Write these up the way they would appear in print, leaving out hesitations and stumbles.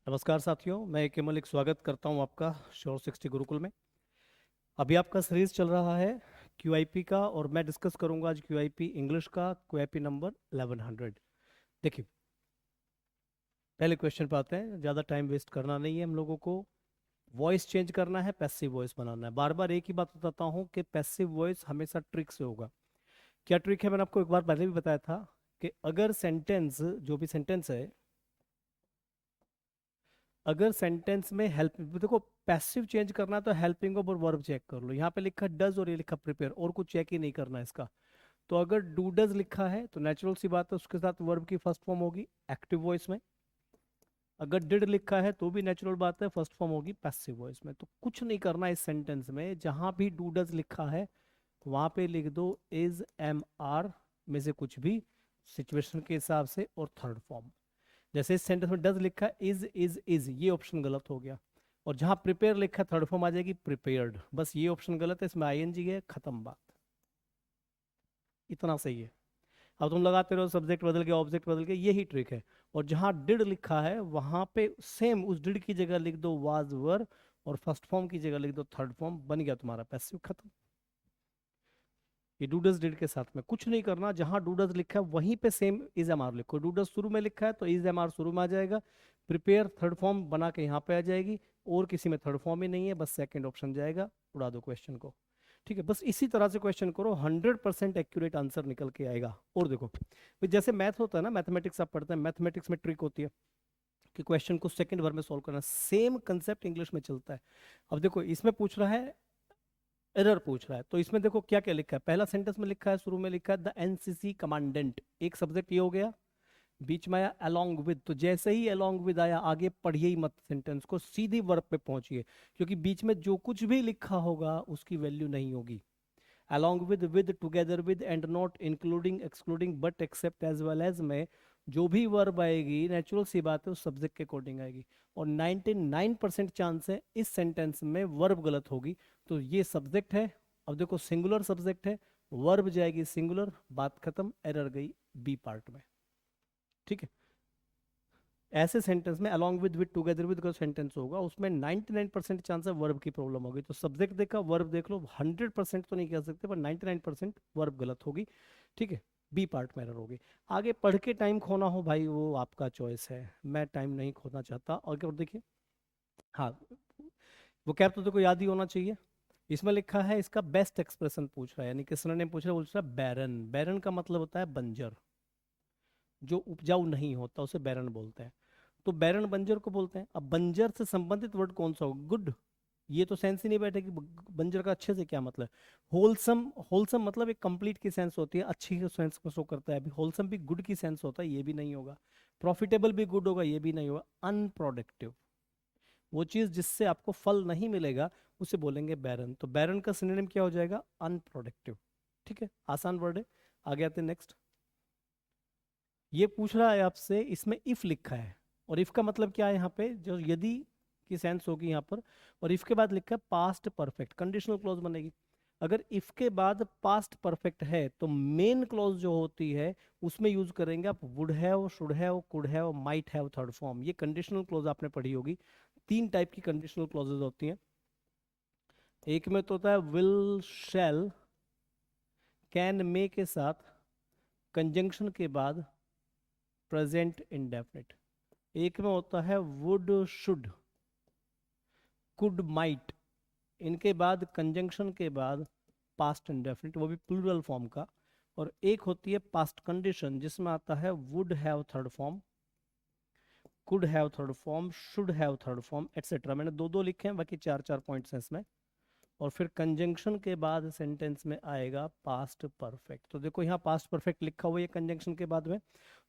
नमस्कार साथियों, मैं के मलिक स्वागत करता हूं आपका श्योर 60 गुरुकुल में। अभी आपका सीरीज चल रहा है क्यूआईपी का और मैं डिस्कस करूंगा आज क्यूआईपी इंग्लिश का क्यूआईपी नंबर 1100। देखिए, पहले क्वेश्चन पे आते हैं। ज़्यादा टाइम वेस्ट करना नहीं है हम लोगों को। वॉइस चेंज करना है, पैसिव वॉइस बनाना है। बार बार एक ही बात बताता हूँ कि पैसिव वॉइस हमेशा ट्रिक से होगा। क्या ट्रिक है? मैंने आपको एक बार पहले भी बताया था कि अगर सेंटेंस, जो भी सेंटेंस है, अगर सेंटेंस में हेल्प, देखो पैसिव चेंज करना है तो हेल्पिंग और वर्ब चेक कर लो। यहाँ पे लिखा डज और ये लिखा प्रिपेयर, और कुछ चेक ही नहीं करना है इसका। तो अगर डू डज लिखा है तो नेचुरल सी बात है उसके साथ वर्ब की फर्स्ट फॉर्म होगी एक्टिव वॉइस में। अगर डिड लिखा है तो भी नेचुरल बात है, फर्स्ट फॉर्म होगी पैसिव वॉइस में। तो कुछ नहीं करना इस सेंटेंस में। जहां भी डू डज लिखा है वहां पे लिख दो इज एम आर में से कुछ भी, सिचुएशन के हिसाब से, और थर्ड फॉर्म। जैसे इस सेंटेंस में डज लिखा है इज, ये ऑप्शन गलत हो गया। और जहां प्रिपेयर लिखा है थर्ड फॉर्म आ जाएगी प्रिपेयर्ड, बस ये ऑप्शन गलत है, इसमें आईएनजी है, खत्म बात। इतना सही है। अब तुम लगाते रहो सब्जेक्ट बदल गया, ऑब्जेक्ट बदल गया, यही ट्रिक है। और जहां डिड लिखा है वहां पे सेम उस डिड की जगह लिख दो वाज वर, और फर्स्ट फॉर्म की जगह लिख दो थर्ड फॉर्म, बन गया तुम्हारा पैसिव, खत्म। ये डूडस डिड के साथ में कुछ नहीं करना। जहां डूडस लिखा है वहीं पे सेम इज एम आर लिखो। डूडस शुरू में लिखा है तो इज एम आर शुरू में आ जाएगा। प्रिपेयर थर्ड फॉर्म बना के यहाँ पे आ जाएगी। और किसी में थर्ड फॉर्म ही नहीं है, बस सेकंड ऑप्शन जाएगा। उड़ा दो क्वेश्चन को। ठीक है, बस इसी तरह से क्वेश्चन करो, 100% एक्यूरेट आंसर निकल के आएगा। और देखो, फिर जैसे मैथ होता है ना, मैथमेटिक्स आप पढ़ते हैं, मैथमेटिक्स में ट्रिक होती है कि क्वेश्चन को सेकंड भर में सॉल्व करना। सेम कंसेप्ट इंग्लिश में चलता है। अब देखो, इसमें पूछ रहा है, एरर पूछ रहा है, तो इसमें देखो क्या क्या लिखा है। पहला सेंटेंस में लिखा है, शुरू में लिखा है द एनसीसी कमांडेंट, एक सब्जेक्ट ये हो गया। बीच में आया अलोंग विद, तो जैसे ही अलोंग विद आया आगे पढ़िए ही मत सेंटेंस को, सीधी वर्ब पे पहुंचिए, क्योंकि बीच में जो कुछ भी लिखा होगा उसकी वैल्यू नहीं होगी। along with, together with and not, including, excluding, but, except, as well as में जो भी वर्ब आएगी नेचुरल सी बात है उस सब्जेक्ट के अकॉर्डिंग आएगी। और 99% चांस है इस सेंटेंस में वर्ब गलत होगी। तो ये सब्जेक्ट है, अब देखो सिंगुलर सब्जेक्ट है, वर्ब जाएगी सिंगुलर, बात खत्म, एरर गई बी पार्ट में। ठीक है, ऐसे सेंटेंस में along with टुगेदर विद का सेंटेंस होगा उसमें 99% चांस है वर्ब की प्रॉब्लम होगी। तो सब्जेक्ट देखा, वर्ब देख लो, 100% तो नहीं कह सकते पर 99% वर्ब गलत होगी। ठीक है, बी पार्ट में एरर होगी। आगे पढ़ के टाइम खोना हो भाई वो आपका चॉइस है, मैं टाइम नहीं खोना चाहता। और देखिए, हाँ, वो कैप तो देखो याद ही होना चाहिए। इसमें लिखा है इसका बेस्ट एक्सप्रेशन पूछ रहा है, यानी कि सिनोनिम पूछ रहा है, पूछ रहा है बैरन। बैरन का मतलब होता है बंजर, जो उपजाऊ नहीं होता उसे बैरन बोलते हैं। तो बैरन बंजर को बोलते हैं। अब बंजर से संबंधित वर्ड कौन सा होगा? गुड। ये तो सेंस ही नहीं बैठेगी, बंजर का अच्छे से क्या मतलब? होलसम, होलसम मतलब एक कंप्लीट की सेंस होती है, अच्छी की सेंस को शो करता है। अभी होलसम भी गुड की सेंस होता है, ये भी नहीं होगा। प्रॉफिटेबल भी गुड होगा, ये भी नहीं होगा। अनप्रोडक्टिव, वो चीज जिससे आपको फल नहीं मिलेगा उसे बोलेंगे बैरन। तो बैरन का सिनोनिम क्या हो जाएगा? अनप्रोडक्टिव। ठीक है, आसान वर्ड है। आगे आते हैं नेक्स्ट। ये पूछ रहा है आपसे, इसमें इफ लिखा है, और इफ का मतलब क्या है यहाँ पे? जो यदि की सेंस होगी यहाँ पर। और इफ के बाद लिखा है पास्ट परफेक्ट, कंडीशनल क्लॉज बनेगी। अगर इफ के बाद पास्ट परफेक्ट है तो मेन क्लॉज जो होती है उसमें यूज करेंगे आप would have, should have, could have, might have, third form. ये कंडीशनल क्लॉज आपने पढ़ी होगी। तीन टाइप की कंडीशनल क्लॉजेज होती हैं। एक में तो होता है विल, शैल, कैन, मे के साथ कंजंक्शन के बाद प्रेजेंट इंडेफिनिट। एक में होता है वुड, शुड, कुड, माइट, इनके बाद कंजंक्शन के बाद पास्ट इंडेफिनिट, वो भी प्लूरल फॉर्म का। और एक होती है पास्ट कंडीशन जिसमें आता है would have third form, could have third form, should have third form, etcetera. मैंने दो दो लिखे हैं, बाकी चार चार पॉइंट्स हैं इसमें। और फिर कंजंक्शन के बाद सेंटेंस में आएगा पास्ट परफेक्ट। तो देखो यहाँ पास्ट परफेक्ट लिखा हुआ है कंजंक्शन के बाद में।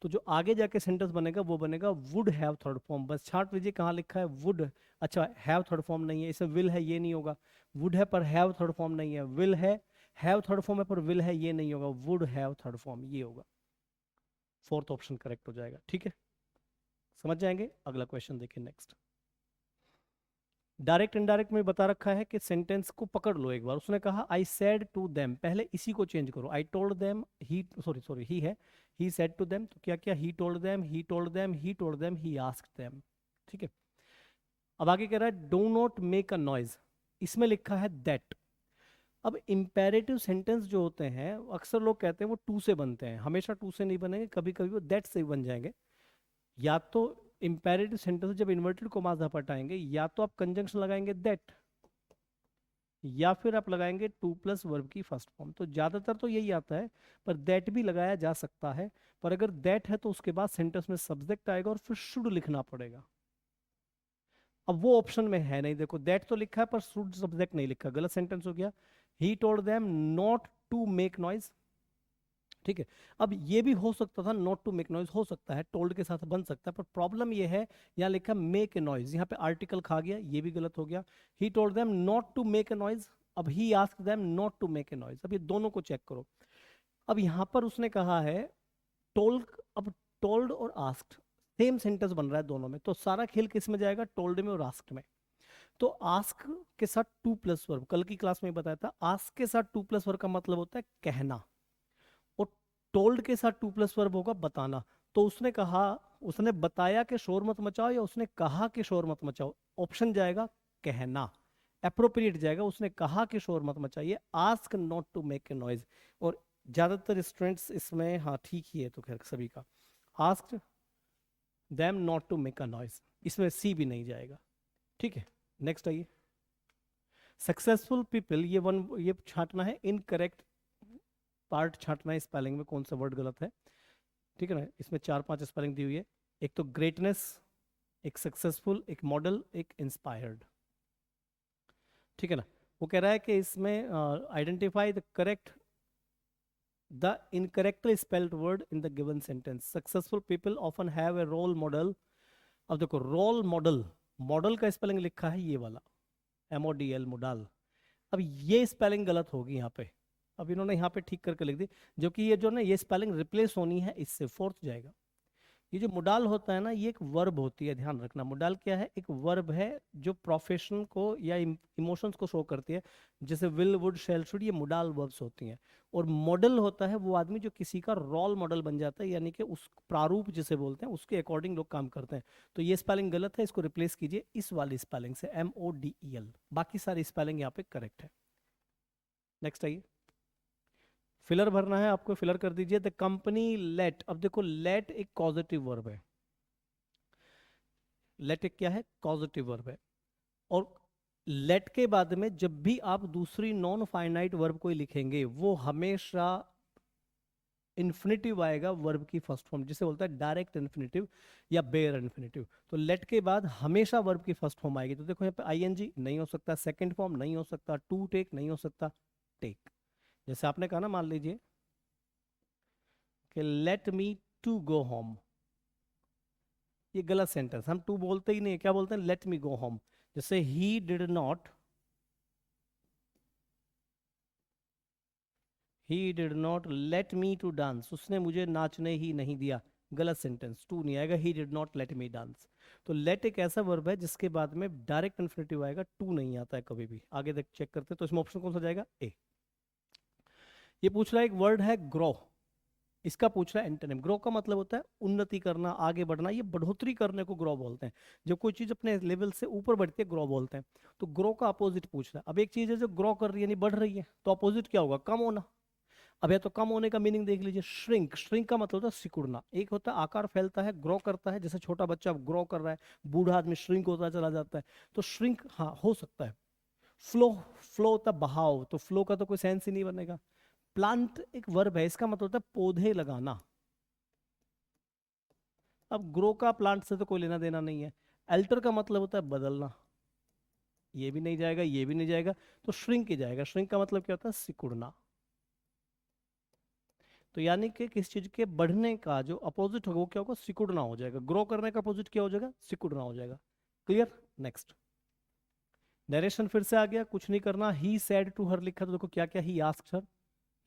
तो जो आगे जाके सेंटेंस बनेगा वो बनेगा वुड हैव थर्ड फॉर्म। बस छांट लीजिए कहाँ लिखा है वुड, अच्छा हैव थर्ड फॉर्म नहीं है, इसमें विल है, ये नहीं होगा। वुड है पर हैव थर्ड फॉर्म नहीं है, विल है, हैव थर्ड फॉर्म है पर विल है, ये नहीं होगा। वुड हैव थर्ड फॉर्म ये होगा। फोर्थ ऑप्शन करेक्ट हो जाएगा। ठीक है, समझ जाएंगे। अगला क्वेश्चन देखिए नेक्स्ट। डायरेक्ट इनडायरेक्ट में बता रखा है कि सेंटेंस को पकड़ लो एक बार। उसने कहा आई सेड टू देम, पहले इसी को चेंज करो। I told them, he, sorry sorry, he है, ही सेड टू देम, तो क्या क्या? He told them, he told them, he told them, he asked them. ठीक है, अब आगे कह रहा है do not make a noise, इसमें लिखा है दैट। अब इम्पेरेटिव सेंटेंस जो होते हैं अक्सर लोग कहते हैं वो टू से बनते हैं, हमेशा टू से नहीं बनेंगे, कभी कभी वो दैट से भी बन जाएंगे। या तो इम्पेरेटिव सेंटेंस जब इन्वर्टेड कोमास हटाएंगे, या तो आप कंजंक्शन लगाएंगे दैट, या फिर आप लगाएंगे टू प्लस वर्ब की फर्स्ट फॉर्म। तो ज्यादातर तो यही आता है, पर दैट भी लगाया जा सकता है। पर अगर दैट है तो उसके बाद सेंटेंस में सब्जेक्ट आएगा और फिर शुड लिखना पड़ेगा। अब वो ऑप्शन में है नहीं, देखो दैट तो लिखा है पर शुड सब्जेक्ट नहीं लिखा, गलत सेंटेंस हो गया। He told them not to make noise, ठीक है। अब ये भी हो सकता था, नॉट टू मेक नॉइज हो सकता है, टोल्ड के साथ बन सकता है, पर प्रॉब्लम ये है यहाँ लिखा मेक ए नॉइज, यहाँ पे आर्टिकल खा गया, ये भी गलत हो गया। He told them not to make a noise, अब he asked them not to make a noise. अब ये दोनों को चेक करो। अब यहाँ पर उसने कहा है टोल्ड, अब टोल्ड और आस्क्ड सेम सेंटेंस बन रहा है दोनों में, तो सारा खेल किस में जाएगा, टोल्ड में और आस्क्ड में। तो आस्क के साथ टू प्लस वर्ब, कल की क्लास में बताया था, आस्क के साथ टू प्लस वर्ब का मतलब होता है कहना, और टोल्ड के साथ टू प्लस वर्ब होगा बताना। तो उसने कहा, उसने बताया कि शोर मत मचाओ, या उसने कहा कि शोर मत मचाओ, ऑप्शन जाएगा कहना, अप्रोप्रिएट जाएगा। उसने कहा कि शोर मत मचाइए, ask not to make a noise. और ज्यादातर स्टूडेंट्स इसमें हाँ ठीक ही है, तो खैर सभी का asked them not to make a noise, इसमें सी भी नहीं जाएगा, ठीक है। नेक्स्ट आइए, सक्सेसफुल पीपल, ये छांटना है, इनकरेक्ट पार्ट छांटना है, स्पेलिंग में कौन सा वर्ड गलत है, ठीक है ना। इसमें 4-5 स्पेलिंग दी हुई है, एक तो ग्रेटनेस, एक सक्सेसफुल, एक मॉडल, एक इंस्पायर्ड, ठीक है ना। वो कह रहा है कि इसमें identify the correct, the incorrectly spelled word in the given sentence. Successful people often have a role model. अब देखो रोल मॉडल, मॉडल का स्पेलिंग लिखा है ये वाला, MODL मोडाल। अब ये स्पेलिंग गलत होगी यहाँ पे, अब इन्होंने यहाँ पे ठीक करके लिख दी, जो कि ये जो ना ये स्पेलिंग रिप्लेस होनी है इससे, फोर्थ जाएगा। ये जो मोडाल होता है ना, ये एक वर्ब होती है, ध्यान रखना। मोडाल क्या है, एक वर्ब है जो प्रोफेशन को या इमोशंस को शो करती है, जैसे विल, वुड, शैल, शुड, ये मोडाल वर्ब्स होती हैं। और मॉडल होता है वो आदमी जो किसी का रोल मॉडल बन जाता है, यानी कि उस प्रारूप जिसे बोलते हैं उसके अकॉर्डिंग लोग काम करते हैं। तो ये स्पेलिंग गलत है, इसको रिप्लेस कीजिए इस वाली स्पेलिंग से, MODEL। बाकी सारी स्पेलिंग यहाँ पे करेक्ट है। नेक्स्ट आइए, फिलर भरना है आपको, फिलर कर दीजिए। द कंपनी लेट, अब देखो लेट एक कॉजेटिव वर्ब है, लेट एक क्या है, कॉजेटिव वर्ब है। और लेट के बाद में जब भी आप दूसरी नॉन फाइनाइट वर्ब को लिखेंगे, वो हमेशा इन्फिनेटिव आएगा वर्ब की फर्स्ट फॉर्म, जिसे बोलता है डायरेक्ट इन्फिनेटिव या बेयर इन्फिनेटिव। तो लेट के बाद हमेशा वर्ब की फर्स्ट फॉर्म आएगी। तो देखो यहाँ पे ING नहीं हो सकता, सेकंड फॉर्म नहीं हो सकता, टू टेक नहीं हो सकता, टेक। जैसे आपने कहा ना, मान लीजिए कि let me to go home, ये गलत सेंटेंस, हम टू बोलते ही नहीं, क्या बोलते हैं, लेट मी गो होम। जैसे ही did not let me to dance, उसने मुझे नाचने ही नहीं दिया, गलत सेंटेंस, टू नहीं आएगा, ही did not let me dance. तो लेट एक ऐसा वर्ब है जिसके बाद में डायरेक्ट इन्फिनेटिव आएगा, टू नहीं आता है कभी भी। आगे देख चेक करते हैं, तो इसमें ऑप्शन कौन सा जाएगा, ए। ये पूछ रहा है, एक वर्ड है ग्रो, इसका पूछ रहा है एंटोनिम। ग्रो का मतलब होता है उन्नति करना, आगे बढ़ना, ये बढ़ोतरी करने को ग्रो बोलते हैं। जब कोई चीज अपने लेवल से ऊपर बढ़ती है, ग्रो बोलते हैं। तो ग्रो का अपोजिट पूछ रहा है। अब एक चीज है जो ग्रो कर रही है, नहीं बढ़ रही है, तो अपोजिट क्या होगा, कम होना। अब या तो कम होने का मीनिंग देख लीजिए, श्रिंक, श्रिंक का मतलब होता है सिकुड़ना। एक होता है आकार फैलता है, ग्रो करता है, जैसे छोटा बच्चा ग्रो कर रहा है, बूढ़ा आदमी श्रिंक होता चला जाता है। तो श्रिंक हाँ हो सकता है। फ्लो, फ्लो होता है बहाव, तो फ्लो का तो कोई सेंस ही नहीं बनेगा। प्लांट एक वर्ब है, इसका मतलब होता है पौधे लगाना। अब ग्रो का प्लांट से तो कोई लेना देना नहीं है। अल्टर का मतलब होता है बदलना, ये भी नहीं जाएगा, ये भी नहीं जाएगा, तो श्रिंक ही जाएगा। श्रिंक का मतलब क्या होता है, सिकुड़ना। तो यानी कि किस चीज के बढ़ने का जो अपोजिट होगा वो क्या होगा, सिकुड़ना हो जाएगा। ग्रो करने का अपोजिट क्या हो जाएगा, सिकुड़ना हो जाएगा। क्लियर। नेक्स्ट, नरेशन फिर से आ गया, कुछ नहीं करना। ही सेड टू हर लिखा, तो देखो क्या क्या, he asked her,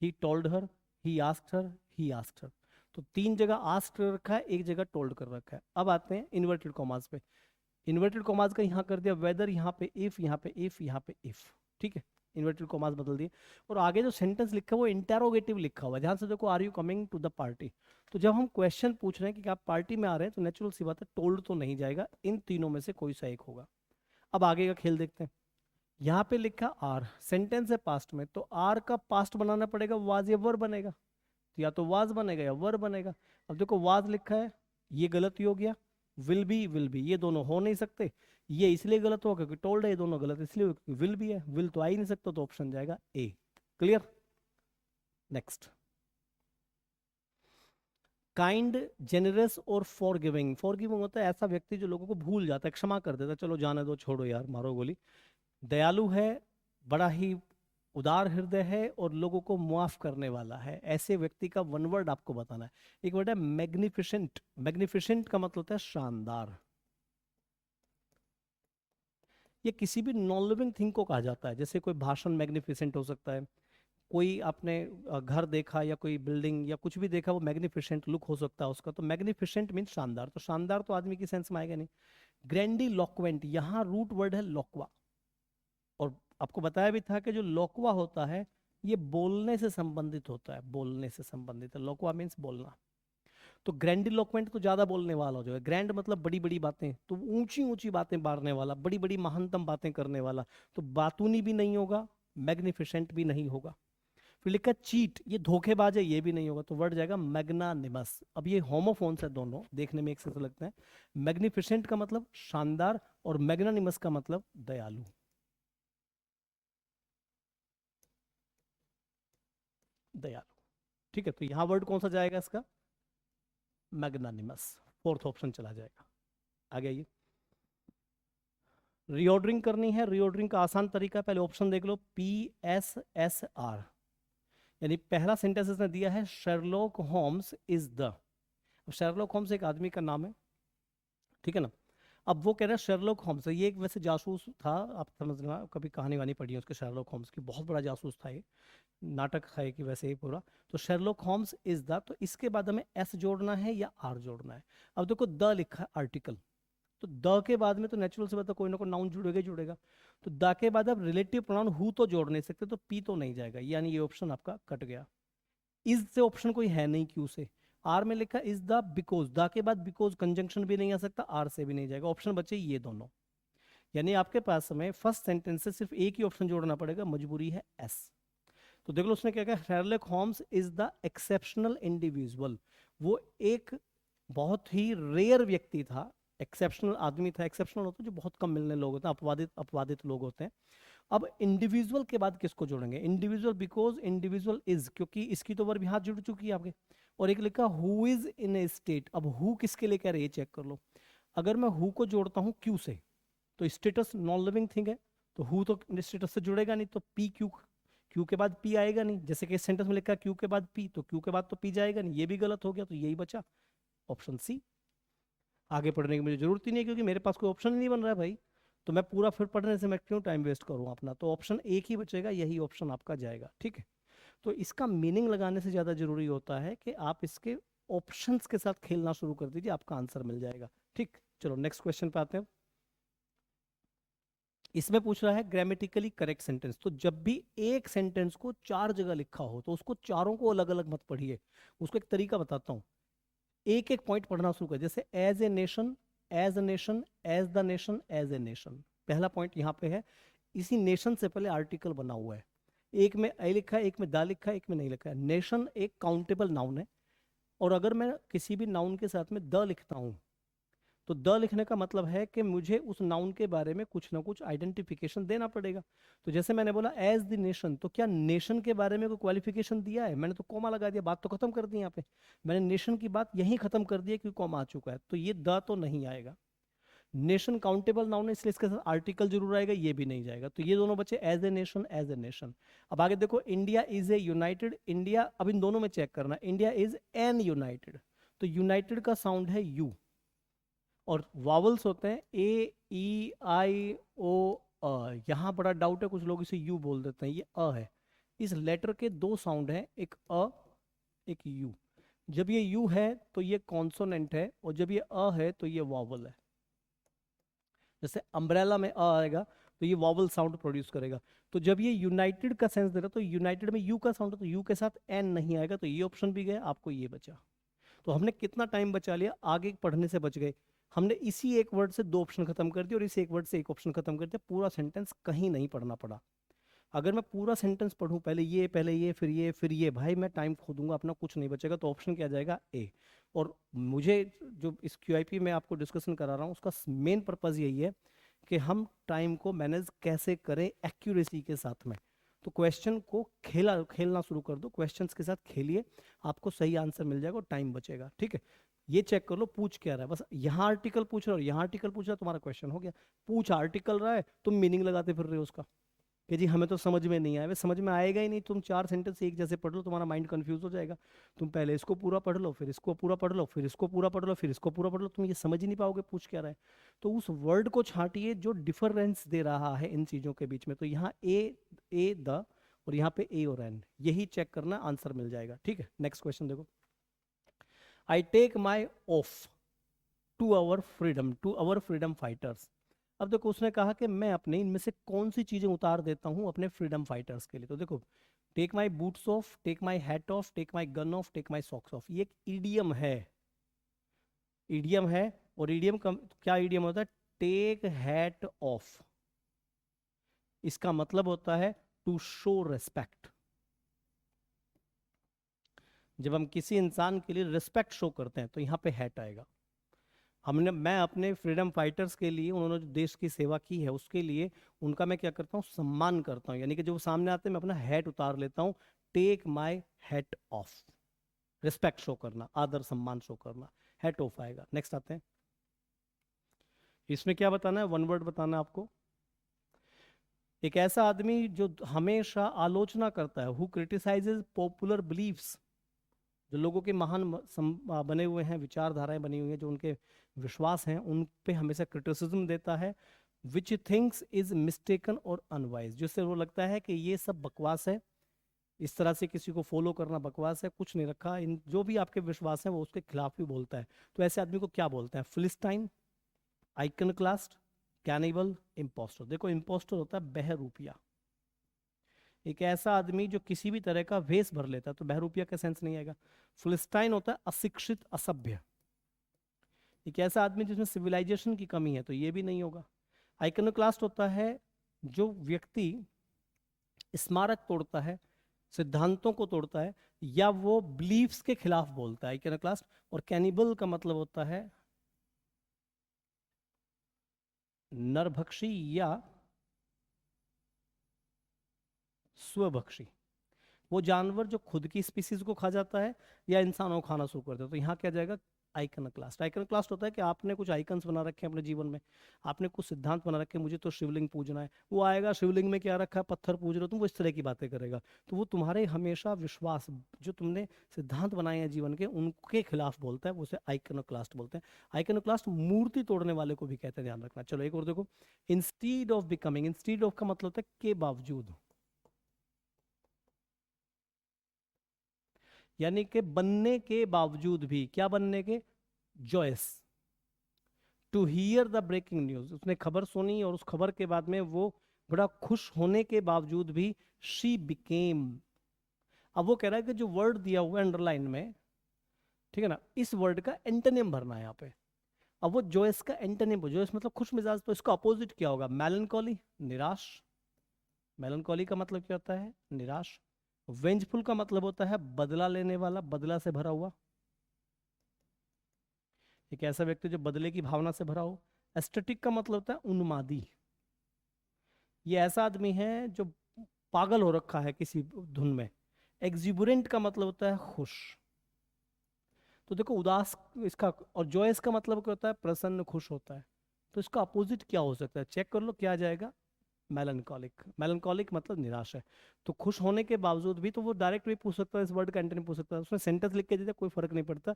he told her, he asked her, he asked her. तो 3 जगह आस्क्ड कर रखा है, 1 जगह टोल्ड कर रखा है। अब आते हैं इन्वर्टेड कॉमास पे। इन्वर्टेड कॉमास का यहाँ कर दिया वेदर, यहाँ पे इफ, यहाँ पे इफ, यहाँ पे इफ, ठीक है। इन्वर्टेड कॉमास बदल दिए। और आगे जो सेंटेंस लिखा है वो इंटेरोगेटिव लिखा हुआ है, ध्यान से देखो, are you coming to the party. तो जब हम क्वेश्चन पूछ रहे हैं कि आप पार्टी में आ रहे हैं, तो नेचुरल सी बात है टोल्ड तो नहीं जाएगा, इन तीनों में से कोई सा एक होगा। अब आगे का खेल देखते हैं। यहाँ पे लिखा आर, सेंटेंस है पास्ट में, तो आर का पास्ट बनाना पड़ेगा, वाज या वर बनेगा, तो या तो वाज बनेगा या वर बनेगा। अब देखो वाज लिखा है, ये गलत ही हो गया। विल बी ये दोनों हो नहीं सकते। ये इसलिए गलत होगा क्योंकि टोल्ड है, ये दोनों गलत इसलिए हो क्योंकि विल भी है, विल तो आ ही नहीं सकता, तो ऑप्शन जाएगा ए। क्लियर? नेक्स्ट, काइंड, जेनरस और फॉरगिविंग। फॉरगिविंग होता है ऐसा व्यक्ति जो लोगों को भूल जाता है, क्षमा कर देता है, चलो जाने दो, छोड़ो यार, मारो गोली। दयालु है, बड़ा ही उदार हृदय है और लोगों को मुआफ करने वाला है। ऐसे व्यक्ति का वन वर्ड आपको बताना है। एक वर्ड है मैग्निफिसेंट। मैग्निफिसेंट का मतलब होता है शानदार। ये किसी भी नॉन लिविंग थिंग को कहा जाता है, जैसे कोई भाषण मैग्निफिसेंट हो सकता है, कोई आपने घर देखा या कोई बिल्डिंग या कुछ भी देखा, वो मैग्निफिसेंट लुक हो सकता है उसका, तो मैग्निफिसेंट मीन शानदार। तो शानदार तो आदमी की सेंस में आएगा नहीं। ग्रैंडिलोक्वेंट, यहाँ रूट वर्ड है लोक्वा, और आपको बताया भी था कि जो लोक्वा होता है ये बोलने से संबंधित होता है, बोलने से संबंधित है। लोक्वा मीन्स बोलना। तो ग्रैंडिलोक्वेंट तो ज्यादा बोलने वाला हो जाएगा। ग्रैंड मतलब बड़ी बड़ी बातें, तो ऊंची ऊंची बातें मारने वाला, बड़ी बड़ी महानतम बातें करने वाला। तो बातूनी भी नहीं होगा, मैग्निफिसेंट भी नहीं होगा। फिर लिखा चीट, ये धोखेबाज है, ये भी नहीं होगा, तो वर्ड जाएगा मैग्नानिमस। अब ये होमोफोन्स है दोनों, देखने में एक से लगते हैं। मैग्निफिसेंट का मतलब शानदार और मैग्नानिमस का मतलब दयालु। दयालु, ठीक है। तो यहां वर्ड कौन सा जाएगा इसका? मैग्नानिमस। फोर्थ ऑप्शन चला जाएगा। आगे आइए, रीऑर्डरिंग करनी है। रीऑर्डरिंग का आसान तरीका, पहले ऑप्शन देख लो, PSSR, यानी पहला सेंटेंस इसने दिया है शर्लॉक होम्स इज द। अब शर्लॉक होम्स एक आदमी का नाम है, ठीक है ना। अब वो कह रहा है शर्लॉक होम्स, ये एक वैसे जासूस था, आप समझना, कभी कहानी वानी पढ़ी है उसके शर्लॉक होम्स की, बहुत बड़ा जासूस था ये, नाटक है कि वैसे ही पूरा। तो शर्लॉक होम्स इज द, तो इसके बाद हमें एस जोड़ना है या आर जोड़ना है। अब देखो द लिखा है आर्टिकल, तो द के बाद में तो नेचुरल से बात कोई ना कोई नाउन जुड़ेगा ही जुड़ेगा। तो द के बाद अब रिलेटिव प्रोनाउन हु तो जोड़ नहीं सकते, तो पी तो नहीं जाएगा, यानी ये ऑप्शन आपका कट गया। इज से ऑप्शन कोई है नहीं, क्यू से। आर में लिखा इज द बिकॉज, द के बाद बिकॉज कंजंक्शन भी नहीं आ सकता, आर से भी नहीं जाएगा, ऑप्शन बचे ये दोनों। यानी आपके पास समय फर्स्ट सेंटेंस से सिर्फ एक ही ऑप्शन जोड़ना पड़ेगा, मजबूरी है एस। तो देख लो उसने क्या कहा, Sherlock Holmes is the exceptional individual. वो एक बहुत ही रेयर व्यक्ति था, एक्सेप्शनल आदमी था। एक्सेप्शनल होता है जो बहुत कम मिलने लोग होते हैं, अपवादित अपवादित लोग होते हैं। अब इंडिविजुअल के बाद किसको जोड़ेंगे? इंडिविजुअल, बिकॉज इंडिविजुअल इज, क्योंकि इसकी तो वर्ब यहाँ जुड़ चुकी है आपके। और एक लिखा who is in A state, अब हु किसके लिए कह रहे हैं ये चेक कर लो। अगर मैं हु को जोड़ता हूँ क्यू से, तो स्टेटस नॉन लिविंग थिंग है, तो हु तो स्टेटस से जुड़ेगा नहीं, तो पी क्यू, क्यू के बाद पी आएगा नहीं। जैसे कि सेंटेंस में लिखा क्यू के बाद पी, तो क्यू के बाद तो पी जाएगा नहीं, ये भी गलत हो गया, तो यही बचा ऑप्शन सी। आगे पढ़ने की मुझे जरूरत ही नहीं है क्योंकि मेरे पास कोई ऑप्शन ही नहीं बन रहा है भाई, तो मैं पूरा फिर पढ़ने से मैं क्यों टाइम वेस्ट करूं अपना। तो ऑप्शन एक ही बचेगा, यही ऑप्शन आपका जाएगा, ठीक है। तो इसका मीनिंग लगाने से ज़्यादा जरूरी होता है कि आप इसके ऑप्शंस के साथ खेलना शुरू कर दीजिए, आपका आंसर मिल जाएगा, ठीक। चलो नेक्स्ट क्वेश्चन पे आते हैं। इसमें पूछ रहा है ग्रामेटिकली करेक्ट सेंटेंस। तो जब भी एक सेंटेंस को चार जगह लिखा हो तो उसको चारों को अलग अलग मत पढ़िए, उसको एक तरीका बताता हूँ। एक एक पॉइंट पढ़ना शुरू कर, जैसे as a nation, as a nation, as the nation, as a nation. पहला पॉइंट यहाँ पे है, इसी नेशन से पहले आर्टिकल बना हुआ है। एक में ए लिखा है, एक में दा लिखा है, एक में नहीं लिखा है। नेशन एक काउंटेबल नाउन है, और अगर मैं किसी भी नाउन के साथ में द लिखता हूँ, तो द लिखने का मतलब है कि मुझे उस नाउन के बारे में कुछ ना कुछ आइडेंटिफिकेशन देना पड़ेगा। तो जैसे मैंने बोला एज द नेशन, तो क्या नेशन के बारे में कोई क्वालिफिकेशन दिया है? मैंने तो कॉमा लगा दिया, बात तो खत्म कर दी यहाँ पे। मैंने नेशन की बात यहीं खत्म कर दी है क्योंकि कॉमा आ चुका है, तो ये द तो नहीं आएगा। नेशन काउंटेबल नाउन है, इसलिए इसके साथ आर्टिकल जरूर आएगा, ये भी नहीं जाएगा। तो ये दोनों बचे as a nation, as a nation. अब आगे देखो, India is a united, India, अब इन दोनों में चेक करना, इंडिया इज एन यूनाइटेड, तो यूनाइटेड का साउंड है यू, और वावल्स होते हैं ए ई आई ओ अ। यहाँ बड़ा डाउट है, कुछ लोग इसे यू बोल देते हैं, ये अ है। इस लेटर के दो साउंड हैं, एक अ एक यू। जब ये यू है तो ये कॉन्सोनेंट है, और जब ये अ है तो ये वावल है। जैसे अम्ब्रेला में अ आएगा तो ये वावल साउंड प्रोड्यूस करेगा। तो जब ये यूनाइटेड का सेंस दे रहा, तो यूनाइटेड में यू का साउंड है, तो यू के साथ एन नहीं आएगा, तो ये ऑप्शन भी गया, आपको ये बचा। तो हमने कितना टाइम बचा लिया, आगे पढ़ने से बच गए। हमने इसी एक वर्ड से दो ऑप्शन खत्म कर दिए और इसी एक वर्ड से एक ऑप्शन खत्म कर दिया, पूरा सेंटेंस कहीं नहीं पढ़ना पड़ा। अगर मैं पूरा सेंटेंस पढूं, पहले ये फिर ये, भाई मैं टाइम खो दूंगा अपना, कुछ नहीं बचेगा। तो ऑप्शन क्या जाएगा? ए। और मुझे जो इस क्यूआईपी में आपको डिस्कशन करा रहा हूँ उसका मेन पर्पज यही है कि हम टाइम को मैनेज कैसे करें एक्यूरेसी के साथ में। तो क्वेश्चन को खेलना शुरू कर दो, क्वेश्चंस के साथ खेलिए, आपको सही आंसर मिल जाएगा और टाइम बचेगा। ठीक है, ये चेक कर लो पूछ क्या रहा है। बस यहाँ आर्टिकल पूछ रहा है और यहाँ आर्टिकल पूछ रहा है, तुम्हारा क्वेश्चन हो गया। पूछ आर्टिकल रहा है, तुम मीनिंग लगाते फिर रहे हो उसका कि जी हमें तो समझ में नहीं आया। वे समझ में आएगा ही नहीं, तुम चार सेंटेंस एक जैसे पढ़ लो, तुम्हारा माइंड कंफ्यूज हो जाएगा। तुम पहले इसको पूरा पढ़ लो, फिर इसको पूरा पढ़ लो, फिर इसको पूरा पढ़ लो, फिर इसको पूरा पढ़ लो, तुम ये समझ ही नहीं पाओगे पूछ क्या रहा है। तो उस वर्ड को छांटिए जो डिफरेंस दे रहा है इन चीजों के बीच में। तो यहाँ ए द और यहाँ पे ए और एन, यही चेक करना, आंसर मिल जाएगा। ठीक है, नेक्स्ट क्वेश्चन देखो। I take my off to our freedom fighters. अब देखो उसने कहा कि मैं अपने इनमें से कौन सी चीजें उतार देता हूं अपने फ्रीडम फाइटर्स के लिए। तो देखो, take my boots off, take my hat off, take my gun off, take my socks off, ये एक ईडियम है। ईडियम है, और ईडियम का क्या ईडियम होता है? टेक हैट ऑफ, इसका मतलब होता है टू शो रेस्पेक्ट। जब हम किसी इंसान के लिए रिस्पेक्ट शो करते हैं तो यहाँ पे हैट आएगा। मैं अपने फ्रीडम फाइटर्स के लिए, उन्होंने जो देश की सेवा की है उसके लिए उनका मैं क्या करता हूँ? सम्मान करता हूँ। यानी कि जो सामने आते हैं मैं अपना हैट उतार लेता हूँ। Take my hat off, respect show करना, आदर सम्मान शो करना, हैट ऑफ आएगा। नेक्स्ट आते हैं, इसमें क्या बताना है? वन वर्ड बताना है आपको। एक ऐसा आदमी जो हमेशा आलोचना करता है, हु क्रिटिसाइजेज पॉपुलर बिलीफ्स, जो लोगों के महान बने हुए हैं, विचारधाराएं बनी हुई हैं, जो उनके विश्वास हैं उन पे हमेशा क्रिटिसिज्म देता है। विच थिंग्स इज मिस्टेकन और अनवाइज, जिससे वो लगता है कि ये सब बकवास है, इस तरह से किसी को फॉलो करना बकवास है, कुछ नहीं रखा, इन जो भी आपके विश्वास हैं वो उसके खिलाफ भी बोलता है। तो ऐसे आदमी को क्या बोलते हैं? Philistine, iconoclast, cannibal, imposter. देखो इम्पोस्टर होता है बहरूपिया, एक ऐसा आदमी जो किसी भी तरह का वेश भर लेता है, तो बहरूपिया का सेंस नहीं आएगा। फिलिस्टाइन होता है अशिक्षित, असभ्य, एक ऐसा आदमी जिसमें सिविलाइजेशन की कमी है, तो ये भी नहीं होगा। आइकनोक्लास्ट होता है जो व्यक्ति स्मारक तोड़ता है, सिद्धांतों को तोड़ता है, या वो बिलीफ्स के खिलाफ बोलता है, आइकनोक्लास्ट। और कैनिबल का मतलब होता है नरभक्षी या स्वभक्षी, वो जानवर जो खुद की स्पीसीज को खा जाता है या इंसानों को खाना शुरू कर देता है। तो यहाँ क्या जाएगा? आइकनक्लास्ट। आइकनक्लास्ट होता है कि आपने कुछ आइकन्स बना रखे हैं अपने जीवन में, आपने कुछ सिद्धांत बना रखे हैं, मुझे तो शिवलिंग पूजना है, वो आएगा शिवलिंग में क्या रखा है, पत्थर पूज रहे हो तुम, वो इस तरह की बातें करेगा। तो वो तुम्हारे हमेशा विश्वास, जो तुमने सिद्धांत बनाए हैं जीवन के, उनके खिलाफ बोलता है, वो उसे आइकनोक्लास्ट बोलते हैं। आइकनोक्लास्ट मूर्ति तोड़ने वाले को भी कहते हैं, ध्यान रखना। चलो एक और देखो, instead of becoming, instead of का मतलब होता है के बावजूद, यानी कि बनने के बावजूद भी, क्या बनने के? Joyous, to hear the breaking news, उसने खबर सुनी और उस खबर के बाद में वो बड़ा खुश होने के बावजूद भी शी बिकेम। अब वो कह रहा है कि जो वर्ड दिया हुआ है अंडरलाइन में, ठीक है ना, इस वर्ड का एंटोनिम भरना है यहाँ पे। अब वो जॉयस का एंटोनिम, जॉयस मतलब खुश मिजाज, तो इसका अपोजिट क्या होगा? मेलनकॉली, निराश। मेलनकॉली का मतलब क्या होता है? निराश। वेंजफुल का मतलब होता है बदला लेने वाला, बदला से भरा हुआ, एक ऐसा व्यक्ति जो बदले की भावना से भरा हो। एस्थेटिक का मतलब होता है उन्मादी, ये ऐसा आदमी है जो पागल हो रखा है किसी धुन में। एक्सिबुरेंट का मतलब होता है खुश। तो देखो उदास इसका, और जॉयस का मतलब क्या होता है? प्रसन्न, खुश होता है। तो इसका अपोजिट क्या हो सकता है? चेक कर लो क्या आ जाएगा? मेलनकॉलिक। मेलनकॉलिक मतलब निराश है। तो खुश होने के बावजूद भी, तो वो डायरेक्ट भी पूछ सकता है, इस वर्ड का एंटोनिम पूछ सकता है, उसमें सेंटेंस लिख के दे दे, कोई फर्क नहीं पड़ता।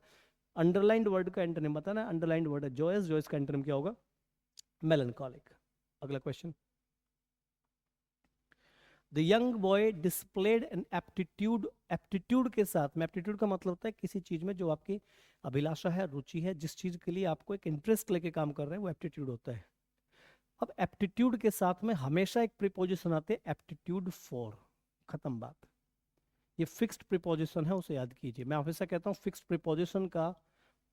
अंडरलाइंड वर्ड का एंटोनिम बताना, अंडरलाइंड वर्ड है जॉयस, जॉयस का एंटोनिम क्या होगा? मेलनकॉलिक। अगला question, the young boy displayed an aptitude, aptitude के साथ में, एप्टीट्यूड का मतलब होता है किसी चीज में जो आपकी अभिलाषा है, रुचि है, जिस चीज के लिए आपको एक इंटरेस्ट लेके काम कर रहे हैं, वो एप्टीट्यूड होता है। अब एप्टीट्यूड के साथ में हमेशा एक प्रीपोजिशन आते हैं, एप्टीट्यूड फॉर, खत्म बात। ये फिक्स्ड प्रीपोजिशन है, उसे याद कीजिए। मैं हमेशा कहता हूँ फिक्स्ड प्रीपोजिशन का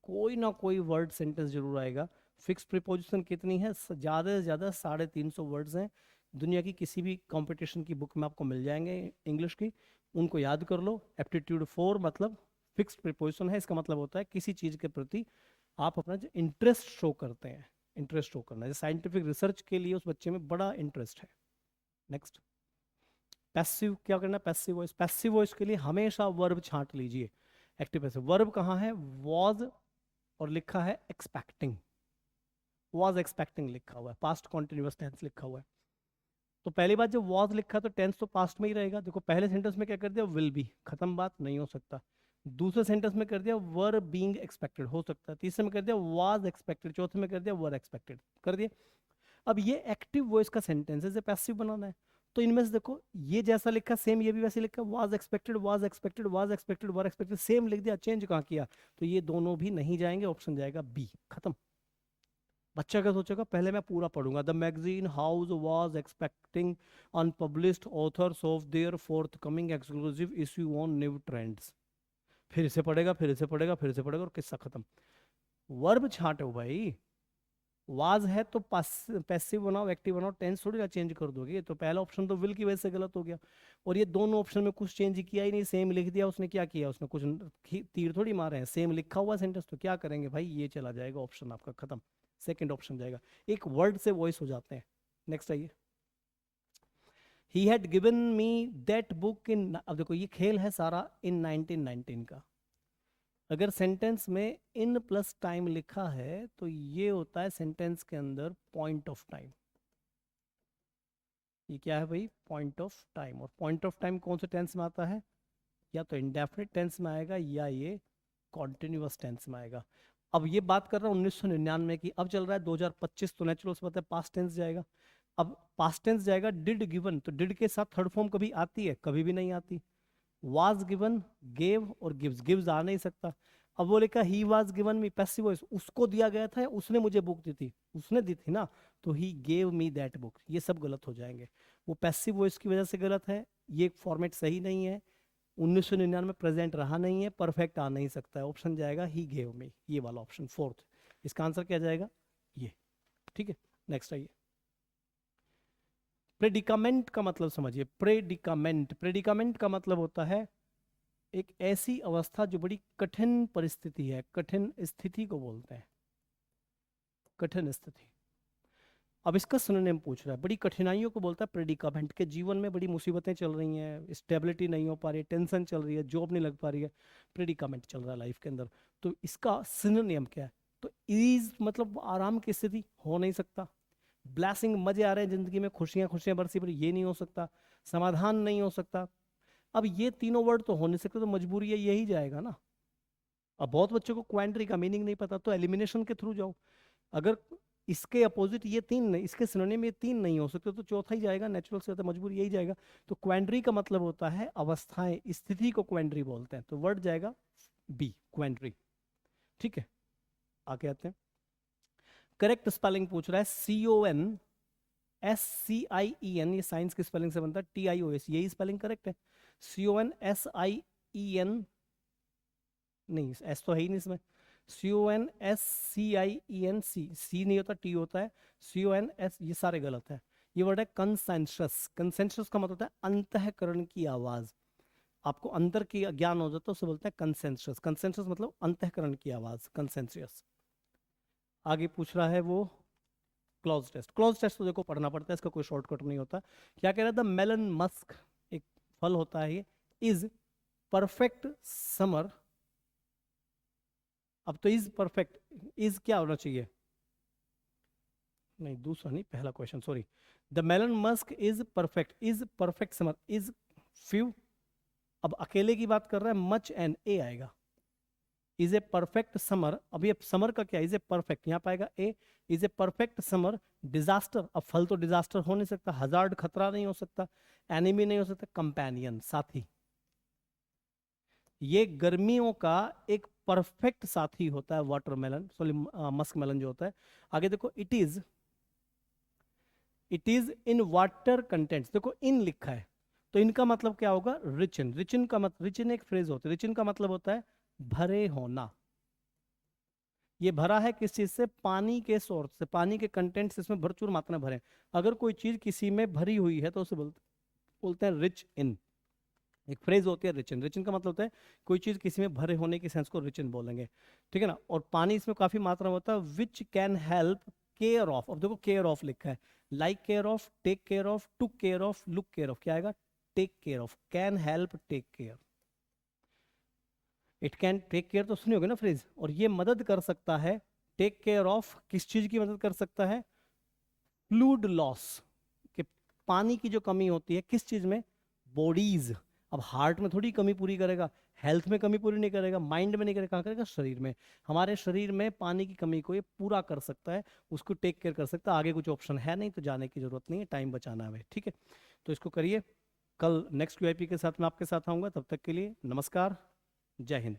कोई ना कोई वर्ड सेंटेंस जरूर आएगा, फिक्स प्रीपोजिशन कितनी है? ज़्यादा से ज़्यादा 350 वर्ड्स हैं। दुनिया की किसी भी कंपटीशन की बुक में आपको मिल जाएंगे इंग्लिश की, उनको याद कर लो। एप्टीट्यूड 4 मतलब फिक्स प्रीपोजिशन है, इसका मतलब होता है किसी चीज़ के प्रति आप अपना जो इंटरेस्ट शो करते हैं, इंटरेस्ट शो करना है। साइंटिफिक रिसर्च के लिए उस बच्चे में बड़ा इंटरेस्ट है। नेक्स्ट, पैसिव क्या करना है? पैसिव वॉइस, पैसिव वॉइस के लिए हमेशा वर्ब छांट लीजिए। एक्टिव पैसिव वर्ब कहाँ है? वॉज और लिखा है एक्सपेक्टिंग, वॉज एक्सपेक्टिंग लिखा हुआ है, पास्ट कॉन्टिन्यूअस टेंस लिखा हुआ है। तो पहली बात, जब वॉज लिखा तो टेंस तो पास्ट में ही रहेगा। देखो पहले सेंटेंस में क्या कर दिया? विल बी, खत्म बात, नहीं हो सकता। दूसरे सेंटेंस में कर दिया वर बीइंग एक्सपेक्टेड, हो सकता है। तीसरे में कर दिया वाज एक्सपेक्टेड, चौथे में कर दिया वर एक्सपेक्टेड, कर दिया। अब ये एक्टिव वॉइस का सेंटेंस है, इसे पैसिव बनाना है। तो इनमें से देखो ये जैसा लिखा सेम ये भी वैसे लिखा, was expected, was expected, was expected, were expected, same लिख दिया, चेंज कहाँ किया? तो ये दोनों भी नहीं जाएंगे, ऑप्शन जाएगा बी, खत्म। बच्चा क्या सोचेगा? पहले मैं पूरा पढ़ूंगा। The magazine house was expecting unpublished authors of their fourth coming exclusive issue on new trends. फिर इसे पढ़ेगा, फिर इसे पढ़ेगा, फिर इसे पढ़ेगा, और किस्सा खत्म। वर्ब छांटो भाई। वाज है तो पैसिव बनाओ, एक्टिव बनाओ, टेंस थोड़ी ना चेंज कर दोगे। तो पहला ऑप्शन तो विल की वजह से गलत हो गया, और ये दोनों ऑप्शन में कुछ चेंज किया ही नहीं, सेम लिख दिया उसने। क्या किया उसने? कुछ तीर थोड़ी मारे हैं, सेम लिखा हुआ सेंटेंस, तो क्या करेंगे भाई? ये चला जाएगा ऑप्शन आपका, खत्म। सेकंड ऑप्शन जाएगा। एक वर्ड से वॉइस हो जाते हैं। नेक्स्ट आइए, he had given me that book in, अब देखो ये खेल है सारा इन 1919 का। अगर सेंटेंस में इन प्लस टाइम लिखा है तो ये होता है सेंटेंस के अंदर पॉइंट ऑफ टाइम। ये क्या है भाई? Point of time. और पॉइंट ऑफ टाइम कौन से टेंस में आता है? या तो इंडेफिनिट टेंस में आएगा, या ये कॉन्टिन्यूअस टेंस में आएगा। अब ये बात कर रहा हूँ 1999 की, अब चल रहा है 2025, तो नेचुरल से पता है पास्ट टेंस जाएगा। अब पास्ट टेंस जाएगा, डिड गिवन, तो डिड के साथ थर्ड फॉर्म कभी आती है? कभी भी नहीं आती। वाज गिवन, गेव और गिव्स, गिव्स आ नहीं सकता। अब वो लिखा he was given me, passive voice, उसको दिया गया था या उसने मुझे बुक दी थी? उसने दी थी ना, तो he gave me that book, ये सब गलत हो जाएंगे। वो पैसिव वॉइस की वजह से गलत है, ये फॉर्मेट सही नहीं है, 1999 में प्रेजेंट रहा नहीं है, परफेक्ट आ नहीं सकता है। ऑप्शन जाएगा ही गेव मी, ये वाला ऑप्शन फोर्थ। इसका आंसर क्या जाएगा? ये, ठीक है। नेक्स्ट आइए, प्रेडिकामेंट का मतलब समझिए। प्रेडिकामेंट, प्रेडिकामेंट का मतलब होता है एक ऐसी अवस्था जो बड़ी कठिन परिस्थिति है, कठिन स्थिति को बोलते हैं, कठिन स्थिति। अब इसका सिनोनिम पूछ रहा है, बड़ी कठिनाइयों को बोलता है प्रेडिकामेंट, के जीवन में बड़ी मुसीबतें चल रही हैं, स्टेबिलिटी नहीं हो पा रही है, टेंशन चल रही है, जॉब नहीं लग पा रही है, प्रेडिकामेंट चल रहा है लाइफ के अंदर। तो इसका सिनोनिम क्या है? तो ईज मतलब आराम की स्थिति, हो नहीं सकता। ब्लेसिंग, मजे आ रहे हैं जिंदगी में, खुशियां खुशियां बरसी पड़ी, ये नहीं हो सकता। समाधान नहीं हो सकता। अब ये तीनों वर्ड तो हो नहीं सकते, तो मजबूरी है यही जाएगा ना। अब बहुत बच्चों को क्वांट्री का मीनिंग नहीं पता, तो एलिमिनेशन के थ्रू जाओ। अगर इसके अपोजिट ये तीन नहीं, इसके सिनोनिम ये तीन नहीं हो सकते, तो चौथा ही जाएगा, नेचुरल से तो मजबूरी यही जाएगा। तो क्वांट्री का मतलब होता है अवस्थाएं, स्थिति को क्वांट्री बोलते हैं, तो वर्ड जाएगा बी, क्वांट्री। ठीक है, आगे आते हैं। करेक्ट स्पेलिंग पूछ रहा है, CONSCIEN, ये साइंस की स्पेलिंग से बनता है, TIOS, यही स्पेलिंग करेक्ट है। CONSIEN, नहीं एस तो है ही नहीं इसमें। CONSCIENC, सी नहीं होता, टी होता है। CONS, ये सारे गलत है। ये वर्ड है कंसेंसस। कंसेंसस का मतलब होता है अंतःकरण की आवाज। आपको अंतर की ज्ञान हो जाता है, उसे बोलते हैं कंसेंसस। कंसेंसस मतलब अंतःकरण की आवाज, कंसेंसस। आगे पूछ रहा है वो क्लॉज टेस्ट। क्लॉज टेस्ट तो देखो पढ़ना पड़ता है, इसका कोई शॉर्टकट नहीं होता। क्या कह रहा था? मेलन मस्क, एक फल होता है ये, इज परफेक्ट समर। अब तो इज परफेक्ट, इज क्या होना चाहिए? नहीं दूसरा नहीं, पहला question, sorry. The melon musk is perfect summer, is few. अब अकेले की बात कर रहा है, मच एंड ए आएगा। इज ए परफेक्ट समर, अब ये समर का क्या? इज ए परफेक्ट, यहाँ पाएगा a. Is a perfect summer disaster, अब फल तो डिजास्टर हो नहीं सकता, हजार्ड खतरा नहीं हो सकता, एनिमी नहीं हो सकता, कंपेनियन साथी। ये गर्मियों का एक परफेक्ट साथी होता है वाटरमेलन, सॉरी मस्क मेलन जो होता है। आगे देखो, it is in water contents, देखो इन लिखा है, तो इनका मतलब क्या होगा? Rich in. रिच इन का मतलब, रिच इन एक फ्रेज होती है, रिच इन का मतलब होता है भरे होना। ये भरा है किस चीज से? पानी के सोर्स से, पानी के कंटेंट्स इसमें भरपूर मात्रा में भरे हैं। अगर कोई चीज किसी में भरी हुई है तो उसे बोलते हैं रिच इन। एक फ्रेज होती है रिच इन। रिच इन का मतलब होता है कोई चीज किसी में भरे होने की सेंस को रिच इन बोलेंगे, ठीक है ना। और पानी इसमें काफी मात्रा में होता है। Which can help care of, अब देखो केयर ऑफ लिखा है, like care of, take care of, to care of, look care of, क्या आएगा? Take care of. Can help take care, it can take care तो सुनी होगी ना फ्रेज। और ये मदद कर सकता है, टेक केयर ऑफ किस चीज की मदद कर सकता है? फ्लूइड लॉस, कि पानी की जो कमी होती है किस चीज में? बॉडीज। अब हार्ट में थोड़ी कमी पूरी करेगा, हेल्थ में कमी पूरी नहीं करेगा, माइंड में नहीं करेगा, कहाँ करेगा? शरीर में। हमारे शरीर में पानी की कमी को ये पूरा कर सकता है, उसको टेक केयर कर सकता है। आगे कुछ ऑप्शन है नहीं तो जाने की जरूरत नहीं है, टाइम बचाना है हमें, ठीक है। तो इसको करिए। कल नेक्स्ट QIP के साथ मैं आपके साथ आऊंगा, तब तक के लिए नमस्कार, जय हिंद।